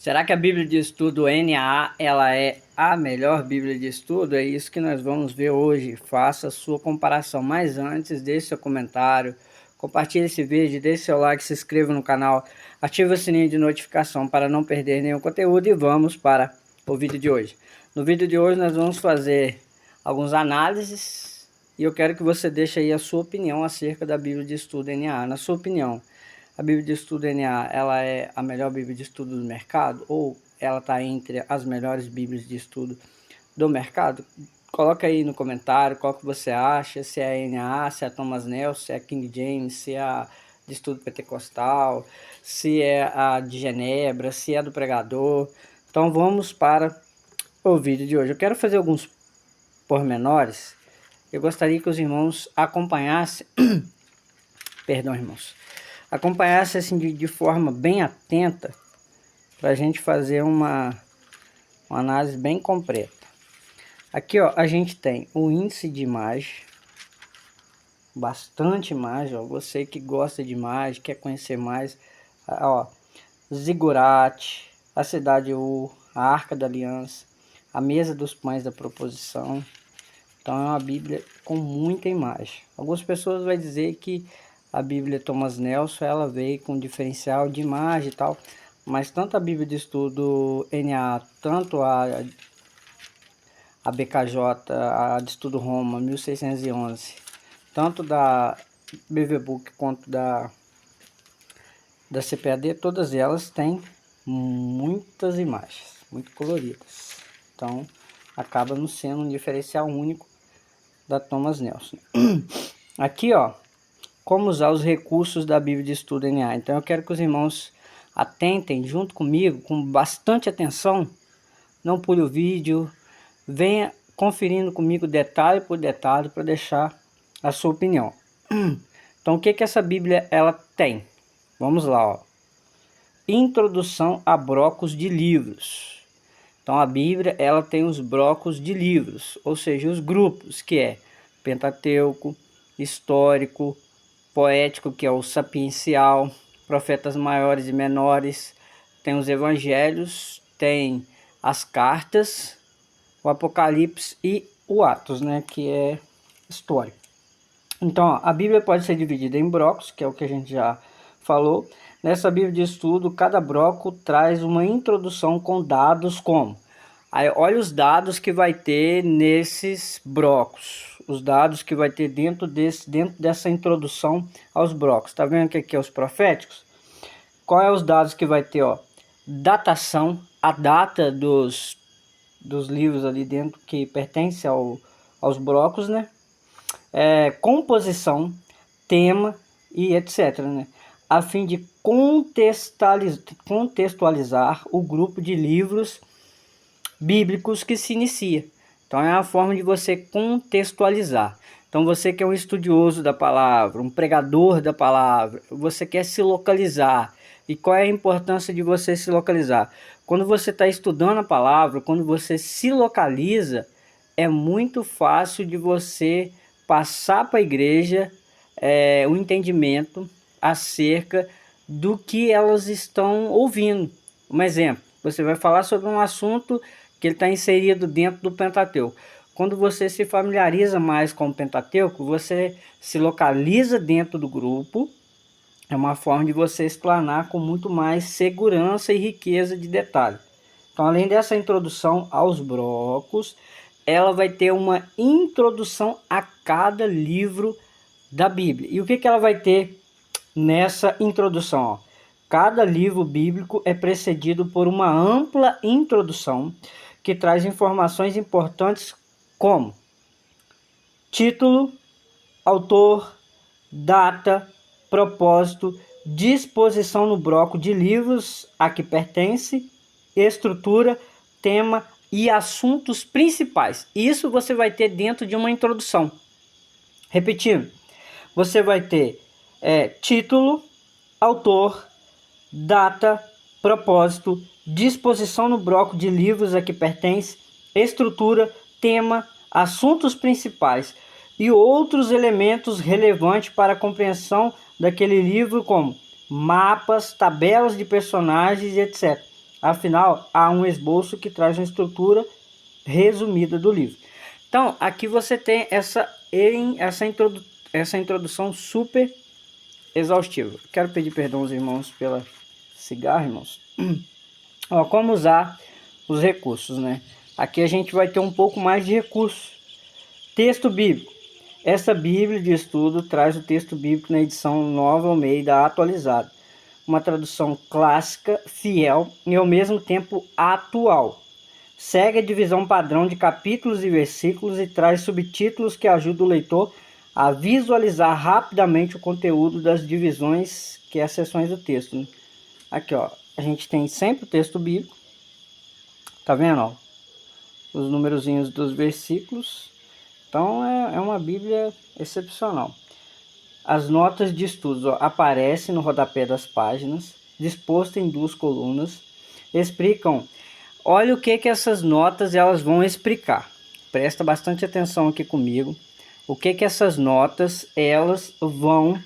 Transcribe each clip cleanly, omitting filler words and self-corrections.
Será que a Bíblia de Estudo NAA ela é a melhor Bíblia de Estudo? É isso que nós vamos ver hoje. Faça a sua comparação. Mas antes, deixe seu comentário, compartilhe esse vídeo, deixe seu like, se inscreva no canal, ative o sininho de notificação para não perder nenhum conteúdo e vamos para o vídeo de hoje. No vídeo de hoje nós vamos fazer algumas análises e eu quero que você deixe aí a sua opinião acerca da Bíblia de Estudo NAA. Na sua opinião, a Bíblia de Estudo NA, ela é a melhor Bíblia de Estudo do mercado? Ou ela está entre as melhores Bíblias de Estudo do mercado? Coloca aí no comentário qual que você acha, se é a NA, se é a Thomas Nelson, se é a King James, se é a de Estudo Pentecostal, se é a de Genebra, se é a do Pregador. Então vamos para o vídeo de hoje. Eu quero fazer alguns pormenores. Eu gostaria que os irmãos acompanhassem, perdão irmãos, acompanhasse assim de forma bem atenta para a gente fazer uma análise bem completa. Aqui ó, a gente tem o índice de imagem, bastante imagem, ó, você que gosta de imagem, quer conhecer mais, ó, Zigurate, a Cidade U, a Arca da Aliança, a Mesa dos Pães da Proposição. Então é uma Bíblia com muita imagem. Algumas pessoas vão dizer que a Bíblia Thomas Nelson ela veio com diferencial de imagem e tal, mas tanto a Bíblia de Estudo NA, tanto a BKJ, a de Estudo Roma 1611, tanto da BVBook quanto da CPAD, todas elas têm muitas imagens, muito coloridas. Então acaba não sendo um diferencial único da Thomas Nelson. Aqui ó, como usar os recursos da Bíblia de Estudo NA. Então eu quero que os irmãos atentem junto comigo, com bastante atenção, não pule o vídeo, venha conferindo comigo detalhe por detalhe para deixar a sua opinião. Então o que essa Bíblia ela tem? Vamos lá, ó. Introdução a blocos de livros. Então a Bíblia ela tem os blocos de livros, ou seja, os grupos, que é Pentateuco, histórico, poético, que é o sapiencial, profetas maiores e menores, tem os evangelhos, tem as cartas, o Apocalipse e o Atos, né, que é histórico. Então, ó, a Bíblia pode ser dividida em blocos, que é o que a gente já falou. Nessa Bíblia de estudo, cada bloco traz uma introdução com dados como. Aí, olha os dados que vai ter nesses blocos. Os dados que vai ter dentro dessa introdução aos blocos. Tá vendo que aqui é os proféticos? Qual é os dados que vai ter? Ó? Datação, a data dos livros ali dentro que pertence aos blocos, né? Composição, tema e etc, né? A fim de contextualizar o grupo de livros bíblicos que se inicia. Então é uma forma de você contextualizar. Então você que é um estudioso da palavra, um pregador da palavra, você quer se localizar. E qual é a importância de você se localizar? Quando você está estudando a palavra, quando você se localiza, é muito fácil de você passar para a igreja o entendimento acerca do que elas estão ouvindo. Um exemplo, você vai falar sobre um assunto que ele está inserido dentro do Pentateuco. Quando você se familiariza mais com o Pentateuco, você se localiza dentro do grupo. É uma forma de você explanar com muito mais segurança e riqueza de detalhe. Então, além dessa introdução aos blocos, ela vai ter uma introdução a cada livro da Bíblia. E o que ela vai ter nessa introdução? Ó? Cada livro bíblico é precedido por uma ampla introdução que traz informações importantes como título, autor, data, propósito, disposição no bloco de livros a que pertence, estrutura, tema e assuntos principais. Isso você vai ter dentro de uma introdução. Repetindo, você vai ter título, autor, data, propósito, disposição no bloco de livros a que pertence, estrutura, tema, assuntos principais e outros elementos relevantes para a compreensão daquele livro, como mapas, tabelas de personagens, etc. Afinal, há um esboço que traz uma estrutura resumida do livro. Então, aqui você tem essa introdução super exaustiva. Quero pedir perdão aos irmãos pela cigarra, irmãos. Ó, como usar os recursos, né? Aqui a gente vai ter um pouco mais de recursos. Texto bíblico. Essa Bíblia de estudo traz o texto bíblico na edição Nova Almeida atualizada. Uma tradução clássica, fiel e ao mesmo tempo atual. Segue a divisão padrão de capítulos e versículos e traz subtítulos que ajudam o leitor a visualizar rapidamente o conteúdo das divisões, que é as seções do texto, né? Aqui, ó, a gente tem sempre o texto bíblico. Tá vendo, ó? Os numerozinhos dos versículos. Então é uma Bíblia excepcional. As notas de estudos, ó, aparecem no rodapé das páginas, disposto em 2 colunas, explicam. Olha o que essas notas elas vão explicar. Presta bastante atenção aqui comigo. O que essas notas elas vão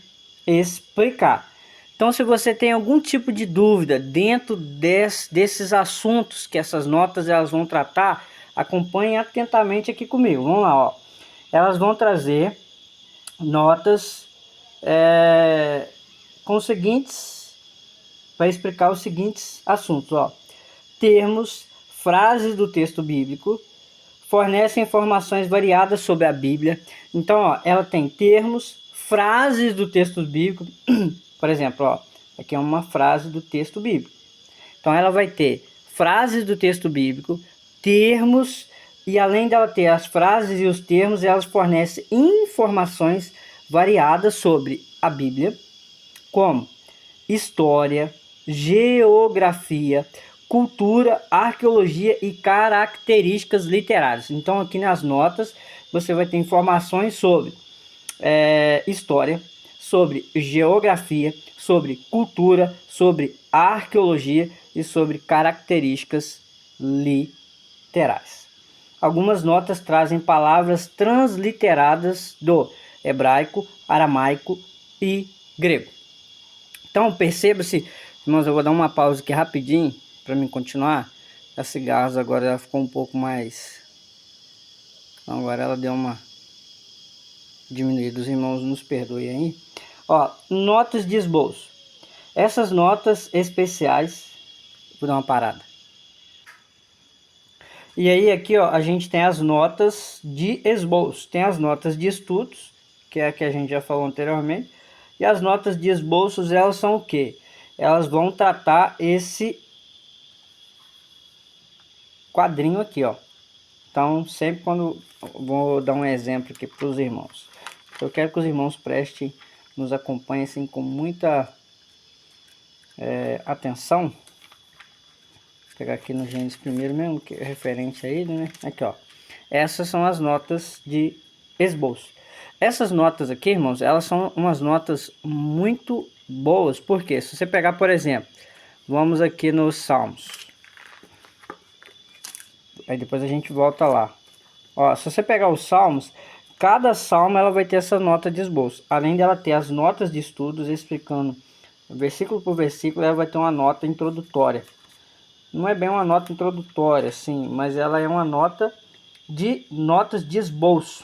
explicar. Então, se você tem algum tipo de dúvida dentro desses assuntos que essas notas elas vão tratar, acompanhe atentamente aqui comigo. Vamos lá, ó. Elas vão trazer notas com os seguintes, para explicar os seguintes assuntos, ó. Termos, frases do texto bíblico, fornecem informações variadas sobre a Bíblia. Então, ó, ela tem termos, frases do texto bíblico. Por exemplo, ó, aqui é uma frase do texto bíblico. Então, ela vai ter frases do texto bíblico, termos, e além dela ter as frases e os termos, elas fornecem informações variadas sobre a Bíblia, como história, geografia, cultura, arqueologia e características literárias. Então, aqui nas notas, você vai ter informações sobre história, sobre geografia, sobre cultura, sobre arqueologia e sobre características literárias. Algumas notas trazem palavras transliteradas do hebraico, aramaico e grego. Então, perceba-se, irmãos, eu vou dar uma pausa aqui rapidinho para mim continuar. A cigarras agora ela ficou um pouco mais... Então, agora ela deu uma diminuída. Os irmãos nos perdoem aí. Ó, notas de esboço. Essas notas especiais... Vou dar uma parada. E aí aqui, ó, a gente tem as notas de esboço. Tem as notas de estudos, que é a que a gente já falou anteriormente. E as notas de esboços, elas são o quê? Elas vão tratar esse quadrinho aqui, ó. Então, sempre quando... Vou dar um exemplo aqui para os irmãos. Eu quero que os irmãos prestem, nos acompanhem assim, com muita atenção. Vou pegar aqui no Gênesis primeiro mesmo, que é referente a ele, né? Aqui, ó. Essas são as notas de esboço. Essas notas aqui, irmãos, elas são umas notas muito boas. Porque se você pegar, por exemplo, vamos aqui nos Salmos. Aí depois a gente volta lá. Ó, se você pegar os Salmos, cada Salmo ela vai ter essa nota de esboço. Além dela ter as notas de estudos explicando versículo por versículo, ela vai ter uma nota introdutória. Não é bem uma nota introdutória, sim, mas ela é uma nota de notas de esboço.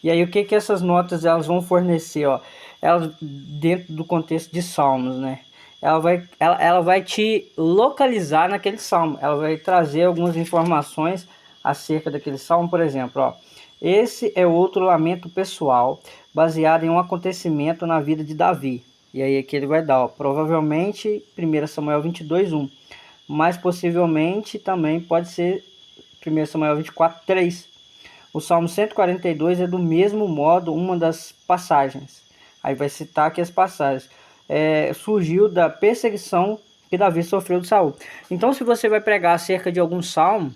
E aí o que essas notas elas vão fornecer, ó? Elas dentro do contexto de Salmos, né? Ela vai te localizar naquele salmo. Ela vai trazer algumas informações acerca daquele salmo. Por exemplo, ó, esse é outro lamento pessoal baseado em um acontecimento na vida de Davi. E aí aqui ele vai dar, ó, provavelmente 1 Samuel 22:1. Mas possivelmente também pode ser 1 Samuel 24:3. O Salmo 142 é do mesmo modo uma das passagens. Aí vai citar aqui as passagens. Surgiu da perseguição que Davi sofreu de Saul. Então, se você vai pregar acerca de algum salmo,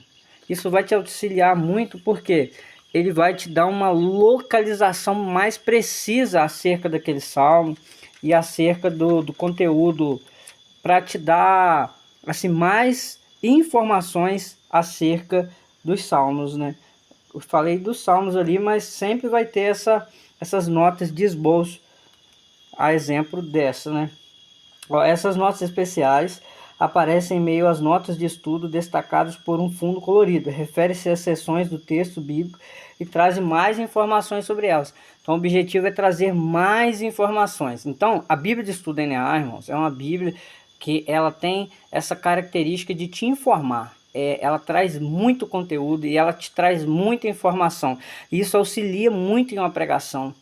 isso vai te auxiliar muito, porque ele vai te dar uma localização mais precisa acerca daquele salmo e acerca do conteúdo, para te dar assim mais informações acerca dos salmos, né? Eu falei dos salmos ali, mas sempre vai ter essas notas de esboço, a exemplo dessa, né? Ó, essas notas especiais aparece em meio às notas de estudo destacadas por um fundo colorido. Refere-se às seções do texto bíblico e traz mais informações sobre elas. Então, o objetivo é trazer mais informações. Então, a Bíblia de Estudo NA, irmãos, é uma Bíblia que ela tem essa característica de te informar. Ela traz muito conteúdo e ela te traz muita informação. E isso auxilia muito em uma pregação.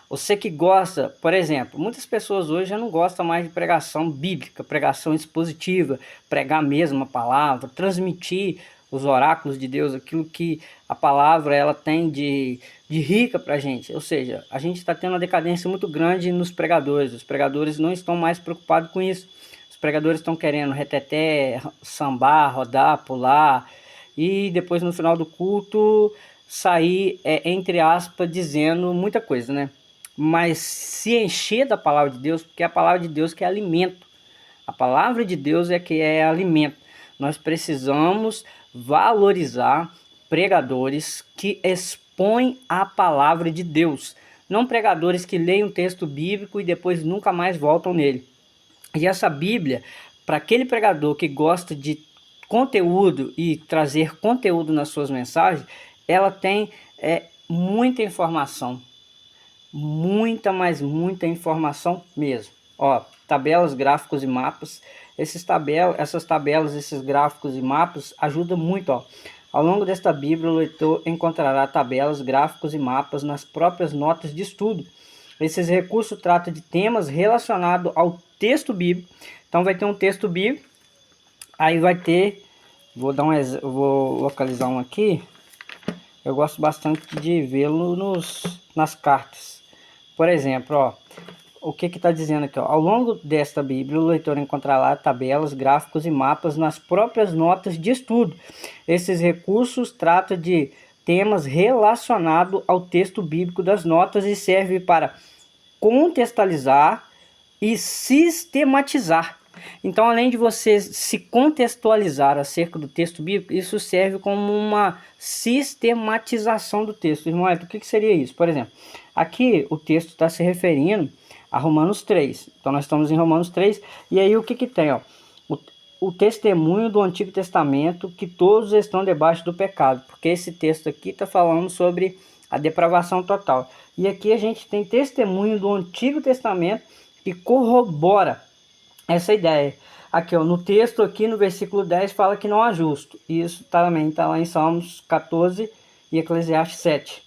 Você que gosta, por exemplo, muitas pessoas hoje já não gostam mais de pregação bíblica, pregação expositiva, pregar mesmo a palavra, transmitir os oráculos de Deus, aquilo que a palavra ela tem de rica para a gente. Ou seja, a gente está tendo uma decadência muito grande nos pregadores. Os pregadores não estão mais preocupados com isso. Os pregadores estão querendo reteté, sambar, rodar, pular e depois no final do culto sair, entre aspas, dizendo muita coisa, né? Mas se encher da palavra de Deus, porque a palavra de Deus que é alimento. A palavra de Deus é que é alimento. Nós precisamos valorizar pregadores que expõem a palavra de Deus. Não pregadores que leem um texto bíblico e depois nunca mais voltam nele. E essa Bíblia, para aquele pregador que gosta de conteúdo e trazer conteúdo nas suas mensagens, ela tem muita informação. Mas muita informação mesmo. Ó, tabelas, gráficos e mapas. Essas tabelas, esses gráficos e mapas ajudam muito, ó. Ao longo desta Bíblia, o leitor encontrará tabelas, gráficos e mapas nas próprias notas de estudo. Esses recursos tratam de temas relacionados ao texto bíblico. Então vai ter um texto bíblico, aí vai ter, vou localizar um aqui. Eu gosto bastante de vê-lo nas cartas. Por exemplo, ó, o que está dizendo aqui? Ó? Ao longo desta Bíblia, o leitor encontrará tabelas, gráficos e mapas nas próprias notas de estudo. Esses recursos tratam de temas relacionados ao texto bíblico das notas e servem para contextualizar e sistematizar. Então, além de você se contextualizar acerca do texto bíblico, isso serve como uma sistematização do texto. Irmão, o que seria isso? Por exemplo, aqui o texto está se referindo a Romanos 3. Então, nós estamos em Romanos 3. E aí, o que tem? Ó? O testemunho do Antigo Testamento que todos estão debaixo do pecado. Porque esse texto aqui está falando sobre a depravação total. E aqui a gente tem testemunho do Antigo Testamento que corrobora essa ideia. Aqui, ó, no texto aqui no versículo 10 fala que não há justo. Isso também está lá em Salmos 14 e Eclesiastes 7.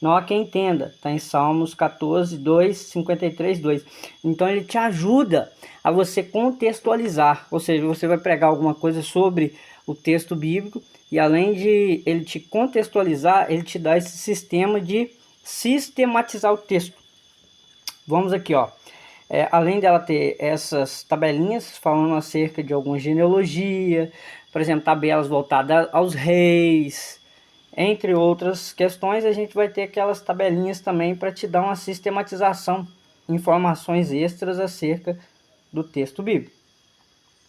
Não há quem entenda. Está em Salmos 14, 2, 53, 2. Então ele te ajuda a você contextualizar. Ou seja, você vai pregar alguma coisa sobre o texto bíblico e além de ele te contextualizar, ele te dá esse sistema de sistematizar o texto. Vamos aqui, ó. Além dela ter essas tabelinhas falando acerca de alguma genealogia, por exemplo, tabelas voltadas aos reis, entre outras questões, a gente vai ter aquelas tabelinhas também para te dar uma sistematização, informações extras acerca do texto bíblico.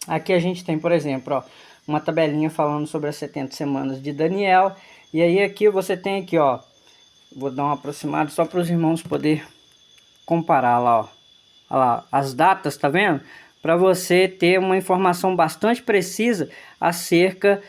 Aqui a gente tem, por exemplo, ó, uma tabelinha falando sobre as 70 semanas de Daniel, e aí aqui você tem aqui, ó, vou dar uma aproximada só para os irmãos poder comparar lá, ó. Olha lá, as datas, tá vendo? Para você ter uma informação bastante precisa acerca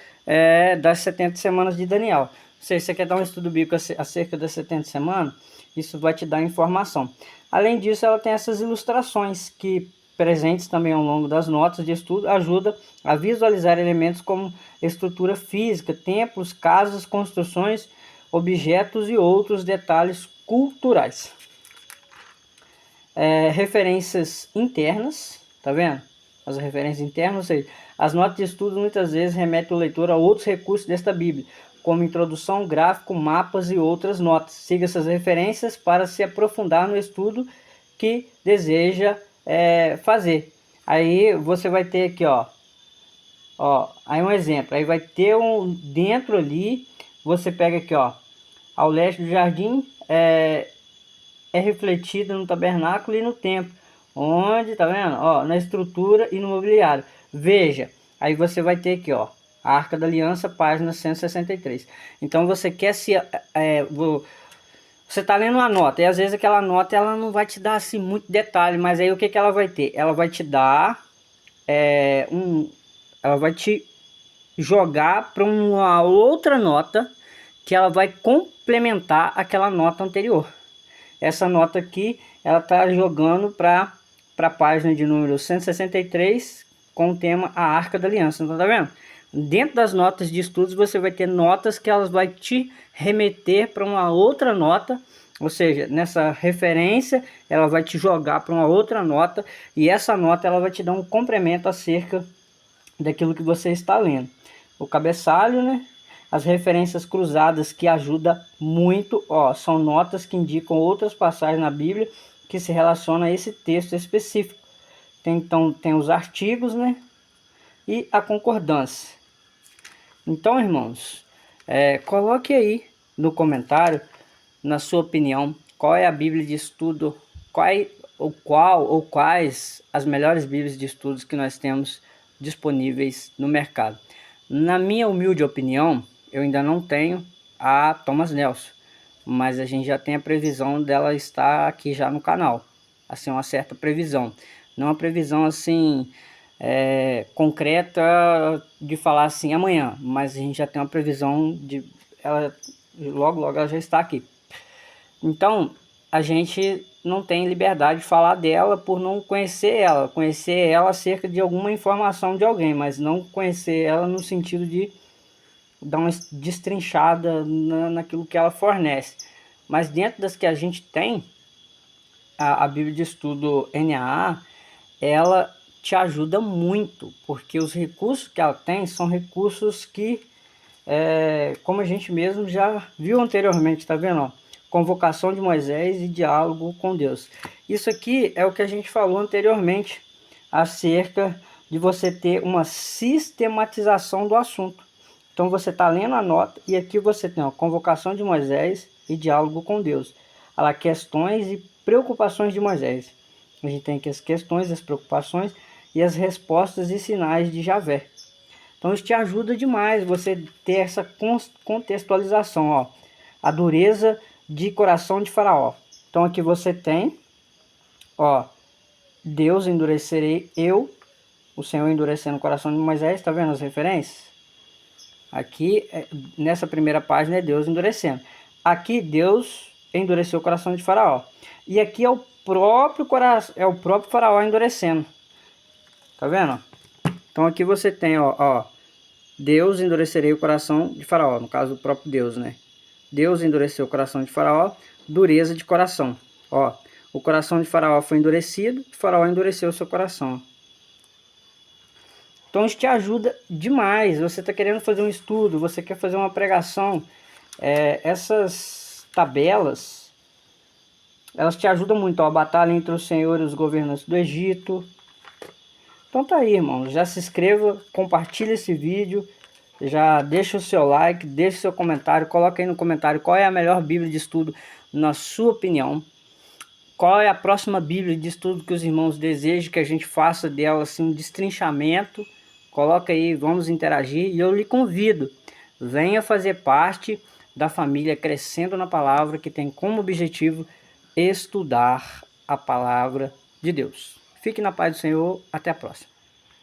das 70 semanas de Daniel. Se você quer dar um estudo bíblico acerca das 70 semanas, isso vai te dar informação. Além disso, ela tem essas ilustrações que, presentes também ao longo das notas de estudo, ajuda a visualizar elementos como estrutura física, templos, casas, construções, objetos e outros detalhes culturais. Referências internas, tá vendo? As referências internas, ou seja, as notas de estudo muitas vezes remetem o leitor a outros recursos desta Bíblia, como introdução, gráfico, mapas e outras notas. Siga essas referências para se aprofundar no estudo que deseja fazer. Aí você vai ter aqui, ó, aí um exemplo, aí vai ter dentro ali, você pega aqui, ó, ao leste do jardim, é refletida no tabernáculo e no templo, onde, tá vendo? Ó, na estrutura e no mobiliário. Veja, aí você vai ter aqui, ó, a Arca da Aliança, página 163. Então você quer você tá lendo uma nota, e às vezes aquela nota ela não vai te dar assim muito detalhe, mas aí o que ela vai ter? Ela vai te dar ela vai te jogar para uma outra nota que ela vai complementar aquela nota anterior. Essa nota aqui, ela está jogando para a página de número 163 com o tema A Arca da Aliança. Então, tá vendo? Dentro das notas de estudos você vai ter notas que elas vai te remeter para uma outra nota, ou seja, nessa referência ela vai te jogar para uma outra nota, e essa nota ela vai te dar um complemento acerca daquilo que você está lendo. O cabeçalho, né? As referências cruzadas, que ajuda muito, ó, são notas que indicam outras passagens na Bíblia que se relacionam a esse texto específico. Então tem os artigos, né? E a concordância. Então, irmãos, coloque aí no comentário, na sua opinião, qual é a Bíblia de estudo, qual ou quais as melhores Bíblias de estudos que nós temos disponíveis no mercado. Na minha humilde opinião, eu ainda não tenho a Thomas Nelson, mas a gente já tem a previsão dela estar aqui já no canal, assim, uma certa previsão, não uma previsão assim concreta de falar assim amanhã, mas a gente já tem uma previsão de ela logo ela já está aqui. Então a gente não tem liberdade de falar dela por não conhecer ela acerca de alguma informação de alguém, mas não conhecer ela no sentido de dar uma destrinchada naquilo que ela fornece. Mas dentro das que a gente tem, a Bíblia de Estudo NAA, ela te ajuda muito, porque os recursos que ela tem são recursos que, como a gente mesmo já viu anteriormente, tá vendo? Ó? Convocação de Moisés e diálogo com Deus. Isso aqui é o que a gente falou anteriormente, acerca de você ter uma sistematização do assunto. Então você está lendo a nota e aqui você tem a convocação de Moisés e diálogo com Deus. Olha lá, questões e preocupações de Moisés. A gente tem aqui as questões, as preocupações e as respostas e sinais de Javé. Então isso te ajuda demais você ter essa contextualização. Ó. A dureza de coração de Faraó. Então aqui você tem, ó, Deus endurecerei eu, o Senhor endurecendo o coração de Moisés. Está vendo as referências? Aqui, nessa primeira página, é Deus endurecendo. Aqui, Deus endureceu o coração de Faraó. E aqui é o próprio coração, é o próprio Faraó endurecendo. Tá vendo? Então aqui você tem, ó, Deus endurecerei o coração de Faraó, no caso o próprio Deus, né? Deus endureceu o coração de Faraó, dureza de coração. Ó, o coração de Faraó foi endurecido, Faraó endureceu o seu coração. Então isso te ajuda demais. Você está querendo fazer um estudo, você quer fazer uma pregação, essas tabelas, elas te ajudam muito. Ó, a batalha entre o Senhor e os governantes do Egito. Então tá aí, irmão. Já se inscreva, compartilha esse vídeo, já deixa o seu like, deixa o seu comentário, coloca aí no comentário qual é a melhor Bíblia de estudo na sua opinião. Qual é a próxima Bíblia de estudo que os irmãos desejam que a gente faça dela assim, um destrinchamento. Coloca aí, vamos interagir, e eu lhe convido, venha fazer parte da família Crescendo na Palavra, que tem como objetivo estudar a Palavra de Deus. Fique na paz do Senhor, até a próxima.